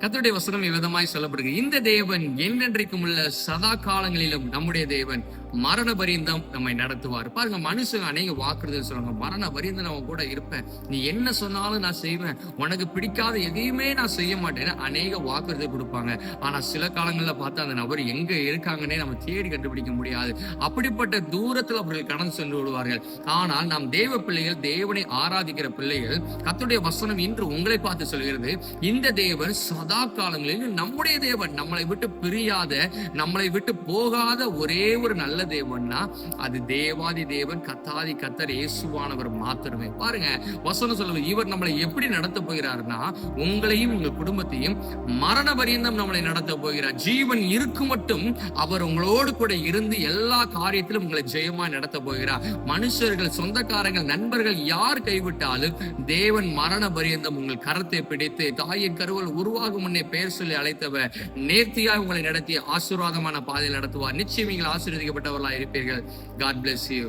கர்த்தருடைய வசனம் இவ்விதமாய் சொல்லப்படுகிறது. இந்த தேவன் என்றென்றைக்கும் உள்ள சதா காலங்களிலும் நம்முடைய தேவன் மரண பரியந்தம் நம்மை நடத்துவார். பாருங்க, மனுஷங்க அநேக வாக்குறுதல் சொல்றாங்க. மரண பரியந்தம் நான் கூட இருப்பேன், நீ என்ன சொன்னாலும் நான் செய்வேன், உனக்கு பிடிக்காத எதையுமே நான் செய்ய மாட்டேன்னு அநேக வாக்குறுதல் கொடுப்பாங்க. ஆனா சில காலங்கள்ல பார்த்தா அந்த நபர் எங்க இருக்காங்கன்னே நம்ம தேடி கண்டுபிடிக்க முடியாது. அப்படிப்பட்ட தூரத்தில் அவர்கள் கடந்து சென்று விடுவார்கள். ஆனால் நாம் தேவ பிள்ளைகள், தேவனை ஆராதிக்கிற பிள்ளைகள், கர்த்தருடைய வசனம் இன்று உங்களை பார்த்து சொல்கிறது, இந்த தேவன் சதா காலங்களில் நம்முடைய தேவன், நம்மளை விட்டு பிரியாத, நம்மளை விட்டு போகாத ஒரே ஒரு நல்ல தேவன்னா அது தேவாதி தேவன், கர்த்தாதி கர்த்தர் இயேசுவானவர் மாத்திரமே. பாருங்க, வசனம் சொல்லுது, இவர் நம்மளை எப்படி நடத்த போகிறார்னா, உங்களையும் உங்க குடும்பத்தையும் மரண பரியந்தம் நம்மளை நடத்த போகிறார். ஜீவன் இருக்கும் மட்டும் அவர் உங்களோடு கூட இருந்து எல்லா காரியத்திலும் உங்களை ஜெயமாய் நடத்த போகிறார். மனுஷர்கள், சொந்தக்காரங்கள், நண்பர்கள் யார் கைவிட்டாலும் தேவன் மரண பரியந்தம் உங்கள் கரத்தை பிடித்து தாயின் கருவல் உருவாகும் முன்னே பெயர் சொல்லி அழைத்தவர் நேர்த்தியாய் உங்களை நடத்தி ஆசீர்வாதமான பாதையில் நடத்துவார். நிச்சயம் நீங்கள் ஆசீர்வதிக்கப்பட்டவர்களாக இருப்பீர்கள். God bless you.